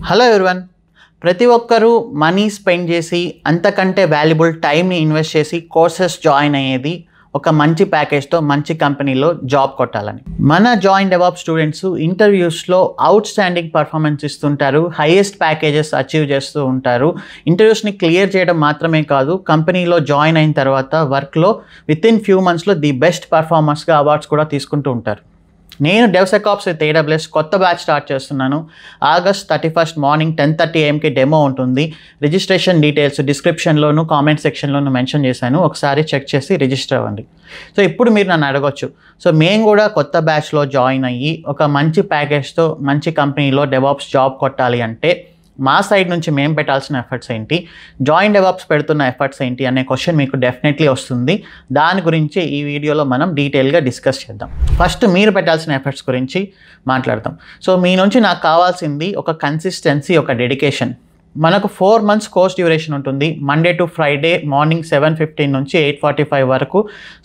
Hello everyone. ప్రతి ఒక్కరూ money spend చేసి అంతకంటే వాల్యుబుల్ టైంని ఇన్వెస్ట్ చేసి కోర్సెస్ జాయిన్ అయ్యేది ఒక మంచి ప్యాకేజ్తో మంచి కంపెనీలో జాబ్ కొట్టాలని. మన జాయిన్ డెవాప్స్ స్టూడెంట్స్ ఇంటర్వ్యూస్లో అవుట్ స్టాండింగ్ పర్ఫార్మెన్స్ ఇస్తుంటారు, హైయెస్ట్ ప్యాకేజెస్ అచీవ్ చేస్తూ ఉంటారు. ఇంటర్వ్యూస్ని క్లియర్ చేయడం మాత్రమే కాదు, కంపెనీలో జాయిన్ అయిన తర్వాత వర్క్లో వితిన్ ఫ్యూ మంత్స్లో ది బెస్ట్ పర్ఫార్మర్స్గా అవార్డ్స్ కూడా తీసుకుంటూ ఉంటారు. నేను DevSecOps విత్ AWS కొత్త బ్యాచ్ స్టార్ట్ చేస్తున్నాను. August 31 మార్నింగ్ 10:30 AM డెమో ఉంటుంది. రిజిస్ట్రేషన్ డీటెయిల్స్ డిస్క్రిప్షన్లోను కామెంట్ సెక్షన్లోను మెన్షన్ చేశాను, ఒకసారి చెక్ చేసి రిజిస్టర్ అవ్వండి. సో ఇప్పుడు మీరు నన్ను అడగొచ్చు, సో మేము కూడా కొత్త బ్యాచ్లో జాయిన్ అయ్యి ఒక మంచి ప్యాకేజ్తో మంచి కంపెనీలో డెవాప్స్ జాబ్ కొట్టాలి అంటే మా సైడ్ నుంచి మేము పెట్టాల్సిన ఎఫర్ట్స్ ఏంటి, జాయిన్ డెవాప్స్ పెడుతున్న ఎఫర్ట్స్ ఏంటి అనే క్వశ్చన్ మీకు డెఫినెట్లీ వస్తుంది. దాని గురించి ఈ వీడియోలో మనం డీటెయిల్గా డిస్కస్ చేద్దాం. ఫస్ట్ మీరు పెట్టాల్సిన ఎఫర్ట్స్ గురించి మాట్లాడదాం. సో మీ నుంచి నాకు కావాల్సింది ఒక కన్సిస్టెన్సీ, ఒక డెడికేషన్. మనకు 4 months కోర్స్ డ్యూరేషన్ ఉంటుంది. మండే టు ఫ్రైడే మార్నింగ్ 7:15 నుంచి 8:45 వరకు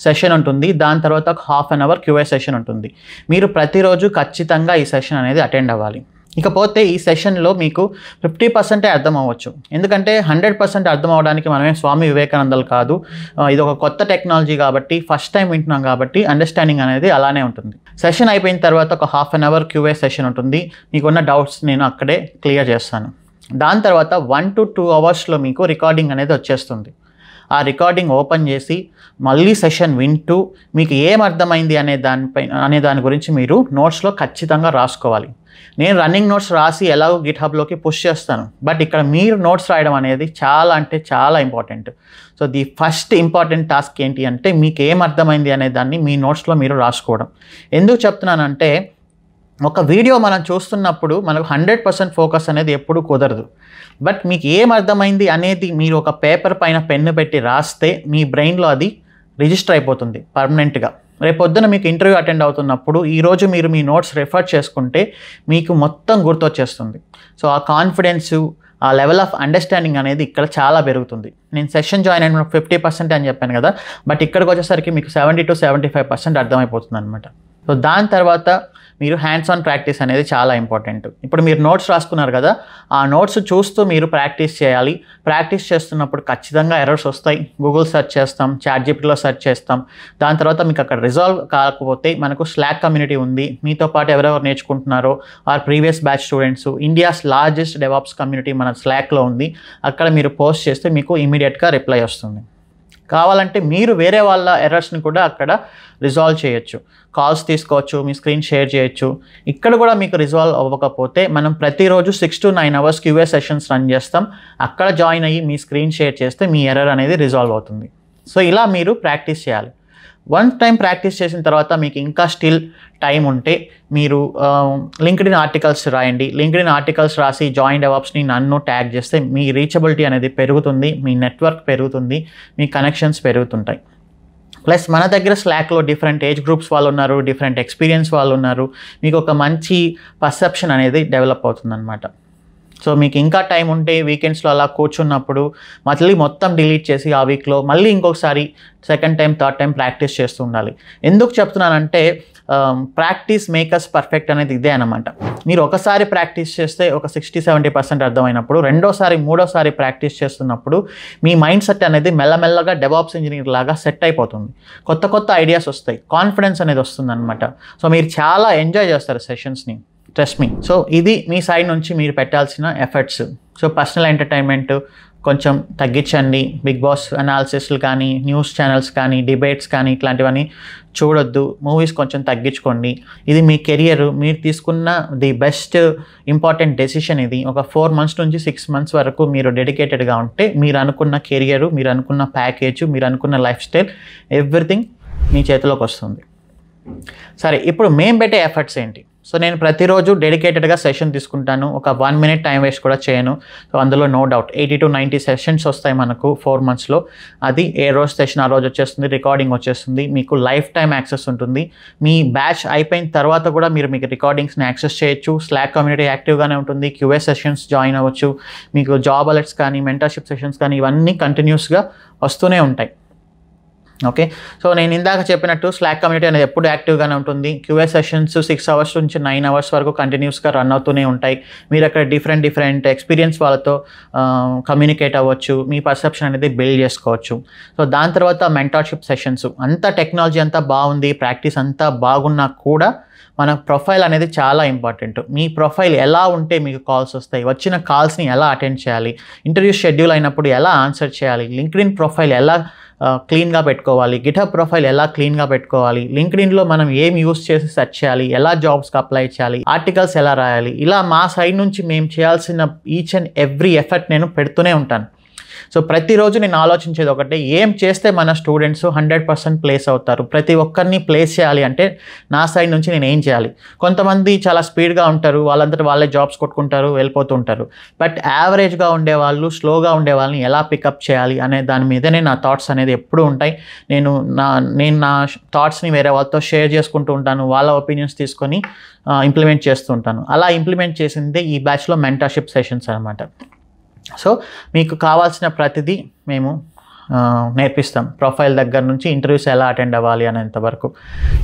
సెషన్ ఉంటుంది. దాని తర్వాత ఒక ½ an hour QA సెషన్ ఉంటుంది. మీరు ప్రతిరోజు ఖచ్చితంగా ఈ సెషన్ అనేది అటెండ్ అవ్వాలి. ఇకపోతే ఈ సెషన్లో మీకు 50% అర్థం అవ్వచ్చు, ఎందుకంటే 100% అర్థం అవ్వడానికి మనమే స్వామి వివేకానందలు కాదు. ఇది ఒక కొత్త టెక్నాలజీ కాబట్టి, ఫస్ట్ టైం వింటున్నాం కాబట్టి అండర్స్టాండింగ్ అనేది అలానే ఉంటుంది. సెషన్ అయిపోయిన తర్వాత ఒక ½ an hour QA సెషన్ ఉంటుంది. మీకున్న డౌట్స్ నేను అక్కడే క్లియర్ చేస్తాను. దాని తర్వాత 1 to 2 hours మీకు రికార్డింగ్ అనేది వచ్చేస్తుంది. ఆ రికార్డింగ్ ఓపెన్ చేసి మళ్ళీ సెషన్ వింటూ మీకు ఏం అర్థమైంది అనే దాని గురించి మీరు నోట్స్లో ఖచ్చితంగా రాసుకోవాలి. నేను రన్నింగ్ నోట్స్ రాసి ఎలాగో గిట్హబ్లోకి పుష్ చేస్తాను, బట్ ఇక్కడ మీరు నోట్స్ రాయడం అనేది చాలా అంటే చాలా important. So the first important task ఏంటి అంటే మీకు ఏం అర్థమైంది అనే దాన్ని మీ నోట్స్లో మీరు రాసుకోవడం. ఎందుకు చెప్తున్నానంటే ఒక వీడియో మనం చూస్తున్నప్పుడు మనకు 100% ఫోకస్ అనేది ఎప్పుడూ కుదరదు. బట్ మీకు ఏం అర్థమైంది అనేది మీరు ఒక పేపర్ పైన పెన్ను పెట్టి రాస్తే మీ బ్రెయిన్లో అది రిజిస్టర్ అయిపోతుంది పర్మనెంట్గా. రేపొద్దున మీకు ఇంటర్వ్యూ అటెండ్ అవుతున్నప్పుడు ఈరోజు మీరు మీ నోట్స్ రెఫర్ చేసుకుంటే మీకు మొత్తం గుర్తొచ్చేస్తుంది. సో ఆ కాన్ఫిడెన్సు, ఆ లెవెల్ ఆఫ్ అండర్స్టాండింగ్ అనేది ఇక్కడ చాలా పెరుగుతుంది. నేను సెషన్ జాయిన్ అయిన 50% అని చెప్పాను కదా, బట్ ఇక్కడికి వచ్చేసరికి మీకు 70 to 75% అర్థమైపోతుంది అనమాట. సో దాని తర్వాత మీరు హ్యాండ్స్ ఆన్ ప్రాక్టీస్ అనేది చాలా ఇంపార్టెంట్. ఇప్పుడు మీరు నోట్స్ రాసుకున్నారు కదా, ఆ నోట్స్ చూస్తూ మీరు ప్రాక్టీస్ చేయాలి. ప్రాక్టీస్ చేస్తున్నప్పుడు ఖచ్చితంగా ఎర్రర్స్ వస్తాయి. గూగుల్ సెర్చ్ చేస్తాం, ChatGPTలో సెర్చ్ చేస్తాం. దాని తర్వాత మీకు అక్కడ రిజాల్వ్ కాకపోతే మనకు స్లాక్ కమ్యూనిటీ ఉంది. మీతో పాటు ఎవరెవరు నేర్చుకుంటున్నారో or previous batch students, India's largest DevOps community మన స్లాక్లో ఉంది. అక్కడ మీరు పోస్ట్ చేస్తే మీకు ఇమీడియట్గా రిప్లై వస్తుంది. కావాలంటే మీరు వేరే వాళ్ళ ఎర్రర్స్ని కూడా అక్కడ రిజాల్వ్ చేయొచ్చు, కాల్స్ తీసుకోవచ్చు, మీ స్క్రీన్ షేర్ చేయొచ్చు. ఇక్కడ కూడా మీకు రిజాల్వ్ అవ్వకపోతే మనం ప్రతిరోజు 6 to 9 hours QA sessions run చేస్తాం. అక్కడ జాయిన్ అయ్యి మీ స్క్రీన్ షేర్ చేస్తే మీ ఎర్రర్ అనేది రిజాల్వ్ అవుతుంది. సో ఇలా మీరు ప్రాక్టీస్ చేయాలి. వన్ టైం ప్రాక్టీస్ చేసిన తర్వాత మీకు ఇంకా స్టిల్ టైం ఉంటే మీరు లింక్డ్ఇన్ ఆర్టికల్స్ రాయండి. లింక్డ్ఇన్ ఆర్టికల్స్ రాసి జాయిన్ డెవాప్స్ని నన్ను ట్యాగ్ చేస్తే మీ రీచబిలిటీ అనేది పెరుగుతుంది, మీ నెట్వర్క్ పెరుగుతుంది, మీ కనెక్షన్స్ పెరుగుతుంటాయి. ప్లస్ మన దగ్గర స్లాక్లో డిఫరెంట్ ఏజ్ గ్రూప్స్ వాళ్ళు ఉన్నారు, డిఫరెంట్ ఎక్స్పీరియన్స్ వాళ్ళు ఉన్నారు. మీకు ఒక మంచి పర్సెప్షన్ అనేది డెవలప్ అవుతుందన్నమాట. సో మీకు ఇంకా టైం ఉంటే వీకెండ్స్లో అలా కూర్చున్నప్పుడు మళ్ళీ మొత్తం డిలీట్ చేసి ఆ వీక్లో మళ్ళీ ఇంకొకసారి second time, third time practice చేస్తూ ఉండాలి. ఎందుకు చెప్తున్నానంటే ప్రాక్టీస్ మేకర్స్ పర్ఫెక్ట్ అనేది ఇదే అనమాట. మీరు ఒకసారి ప్రాక్టీస్ చేస్తే ఒక 60-70% అర్థమైనప్పుడు రెండోసారి, మూడోసారి ప్రాక్టీస్ చేస్తున్నప్పుడు మీ మైండ్ సెట్ అనేది మెల్లమెల్లగా డెవాప్స్ ఇంజనీర్ లాగా సెట్ అయిపోతుంది. కొత్త కొత్త ఐడియాస్ వస్తాయి, కాన్ఫిడెన్స్ అనేది వస్తుంది అనమాట. సో మీరు చాలా ఎంజాయ్ చేస్తారు సెషన్స్ని, ట్రస్ట్ మీ. సో ఇది మీ సైడ్ నుంచి మీరు పెట్టాల్సిన ఎఫర్ట్స్. సో పర్సనల్ ఎంటర్టైన్మెంట్ కొంచెం తగ్గించండి. బిగ్ బాస్ అనాలిసిస్లు కానీ, న్యూస్ ఛానల్స్ కానీ, డిబేట్స్ కానీ ఇట్లాంటివన్నీ చూడొద్దు. మూవీస్ కొంచెం తగ్గించుకోండి. ఇది మీ కెరియర్, మీరు తీసుకున్న ది బెస్ట్ ఇంపార్టెంట్ డెసిషన్ ఇది. ఒక 4 months నుంచి 6 months వరకు మీరు డెడికేటెడ్గా ఉంటే మీరు అనుకున్న కెరియర్, మీరు అనుకున్న ప్యాకేజ్, మీరు అనుకున్న లైఫ్ స్టైల్ ఎవ్రీథింగ్ మీ చేతిలోకి వస్తుంది. సరే, ఇప్పుడు మేము పెట్టే ఎఫర్ట్స్ ఏంటి? సో నేను ప్రతిరోజు డెడికేటెడ్గా సెషన్ తీసుకుంటాను. ఒక 1 minute టైం వేస్ట్ కూడా చేయను. సో అందులో నో డౌట్ 80 to 90 సెషన్స్ వస్తాయి మనకు 4 monthsలో. అది ఏ రోజు సెషన్ ఆ రోజు వచ్చేస్తుంది, రికార్డింగ్ వచ్చేస్తుంది, మీకు లైఫ్ టైం యాక్సెస్ ఉంటుంది. మీ బ్యాచ్ అయిపోయిన తర్వాత కూడా మీరు మీకు రికార్డింగ్స్ని యాక్సెస్ చేయొచ్చు. స్లాక్ కమ్యూనిటీ యాక్టివ్గానే ఉంటుంది. QA సెషన్స్ జాయిన్ అవ్వచ్చు. మీకు జాబ్ అలర్ట్స్ కానీ, మెంటర్షిప్ సెషన్స్ కానీ ఇవన్నీ కంటిన్యూస్గా వస్తూనే ఉంటాయి. ఓకే. సో నేను ఇందాక చెప్పినట్టు స్లాక్ కమ్యూనిటీ అనేది ఎప్పుడు యాక్టివ్గానే ఉంటుంది. క్యూఏ సెషన్స్ 6 అవర్స్ నుంచి 9 అవర్స్ వరకు కంటిన్యూస్గా రన్ అవుతూనే ఉంటాయి. మీరు అక్కడ డిఫరెంట్ ఎక్స్పీరియన్స్ వాళ్ళతో కమ్యూనికేట్ అవ్వచ్చు, మీ పర్సెప్షన్ అనేది బిల్డ్ చేసుకోవచ్చు. సో దాని తర్వాత మెంటార్షిప్ సెషన్స్. అంతా టెక్నాలజీ అంతా బాగుంది, ప్రాక్టీస్ అంతా బాగున్నా కూడా మన ప్రొఫైల్ అనేది చాలా ఇంపార్టెంట్. మీ ప్రొఫైల్ ఎలా ఉంటే మీకు కాల్స్ వస్తాయి, వచ్చిన కాల్స్ని ఎలా అటెండ్ చేయాలి, ఇంటర్వ్యూ షెడ్యూల్ అయినప్పుడు ఎలా ఆన్సర్ చేయాలి, లింక్డ్ఇన్ ప్రొఫైల్ ఎలా క్లీన్గా పెట్టుకోవాలి, గిటహబ్ ప్రొఫైల్ ఎలా క్లీన్గా పెట్టుకోవాలి, లింక్డ్ఇన్లో మనం ఏం యూస్ చేసి సెర్చ్ చేయాలి, ఎలా జాబ్స్కి అప్లై చేయాలి, ఆర్టికల్స్ ఎలా రాయాలి, ఇలా మా సైడ్ నుంచి మేము చేయాల్సిన ఈచ్ అండ్ ఎవ్రీ ఎఫర్ట్ నేను పెడుతూనే ఉంటాను. సో ప్రతిరోజు నేను ఆలోచించేది ఒకటే, ఏం చేస్తే మన స్టూడెంట్స్ 100% ప్లేస్ అవుతారు, ప్రతి ఒక్కరిని ప్లేస్ చేయాలి అంటే నా సైడ్ నుంచి నేను ఏం చేయాలి. కొంతమంది చాలా స్పీడ్గా ఉంటారు, వాళ్ళంతటా వాళ్ళే జాబ్స్ కొట్టుకుంటారు, వెళ్ళిపోతూ ఉంటారు. బట్ యావరేజ్గా ఉండేవాళ్ళు, స్లోగా ఉండే వాళ్ళని ఎలా పికప్ చేయాలి అనే దాని మీదనే నా థాట్స్ అనేది ఎప్పుడూ ఉంటాయి. నేను నా థాట్స్ని వేరే వాళ్ళతో షేర్ చేసుకుంటూ ఉంటాను, వాళ్ళ ఒపీనియన్స్ తీసుకొని ఇంప్లిమెంట్ చేస్తూ ఉంటాను. అలా ఇంప్లిమెంట్ చేసిందే ఈ బ్యాచ్లో మెంటర్షిప్ సెషన్స్ అనమాట. సో మీకు కావాల్సిన ప్రతిదీ మేము నేర్పిస్తాం, ప్రొఫైల్ దగ్గర నుంచి ఇంటర్వ్యూస్ ఎలా అటెండ్ అవ్వాలి అనేంత వరకు.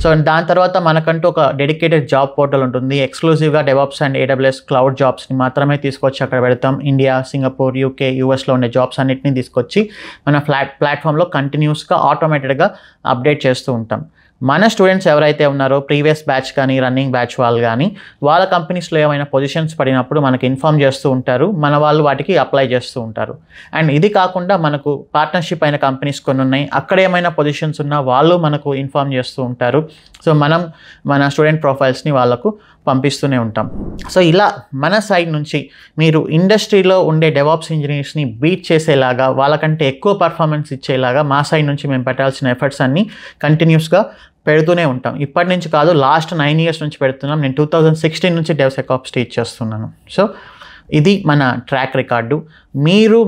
సో దాని తర్వాత మనకంటూ ఒక డెడికేటెడ్ జాబ్ పోర్టల్ ఉంటుంది. ఎక్స్క్లూజివ్గా డెవాప్స్ అండ్ AWS క్లౌడ్ జాబ్స్ని మాత్రమే తీసుకొచ్చి అక్కడ పెడతాం. ఇండియా, సింగపూర్, UK, US ఉండే జాబ్స్ అన్నిటిని తీసుకొచ్చి మన ప్లాట్ఫామ్లో కంటిన్యూస్గా ఆటోమేటెడ్గా అప్డేట్ చేస్తూ ఉంటాం. మన స్టూడెంట్స్ ఎవరైతే ఉన్నారో, ప్రీవియస్ బ్యాచ్ కానీ రన్నింగ్ బ్యాచ్ వాళ్ళు కానీ, వాళ్ళ కంపెనీస్లో ఏమైనా పొజిషన్స్ పడినప్పుడు మనకి ఇన్ఫామ్ చేస్తూ ఉంటారు, మన వాళ్ళు వాటికి అప్లై చేస్తూ ఉంటారు. అండ్ ఇది కాకుండా మనకు పార్ట్నర్షిప్ అయిన కంపెనీస్ కొన్ని ఉన్నాయి, అక్కడ ఏమైనా పొజిషన్స్ ఉన్నా వాళ్ళు మనకు ఇన్ఫామ్ చేస్తూ ఉంటారు. సో మనం మన స్టూడెంట్ ప్రొఫైల్స్ని వాళ్ళకు పంపిస్తూనే ఉంటాం. సో ఇలా మన సైడ్ నుంచి మీరు ఇండస్ట్రీలో ఉండే డెవాప్స్ ఇంజనీర్స్ని బీట్ చేసేలాగా, వాళ్ళకంటే ఎక్కువ పర్ఫార్మెన్స్ ఇచ్చేలాగా మా సైడ్ నుంచి మేము పెట్టాల్సిన ఎఫర్ట్స్ అన్నీ కంటిన్యూస్గా పెడుతూనే ఉంటాం. ఇప్పటి నుంచి కాదు, లాస్ట్ 9 years నుంచి పెడుతున్నాం. నేను 2016 నుంచి DevSecOps టీచ్ చేస్తున్నాను. సో ఇది మన ట్రాక్ రికార్డు.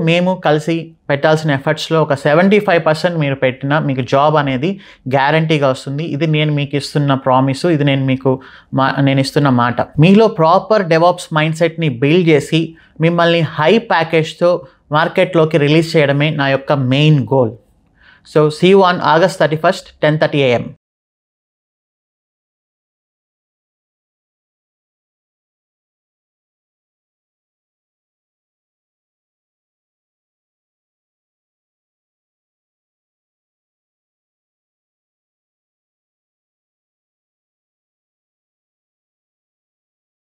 మేము కలిసి పెట్టాల్సిన ఎఫర్ట్స్లో ఒక 75% మీరు పెట్టినా మీకు జాబ్ అనేది గ్యారంటీగా వస్తుంది. ఇది నేను మీకు ఇస్తున్న ప్రామిస్, ఇది నేను ఇస్తున్న మాట. మీలో ప్రాపర్ డెవాప్స్ మైండ్ సెట్ని బిల్డ్ చేసి మిమ్మల్ని హై ప్యాకేజ్తో మార్కెట్లోకి రిలీజ్ చేయడమే నా యొక్క main goal. So see you on August 31st, 10:30 AM.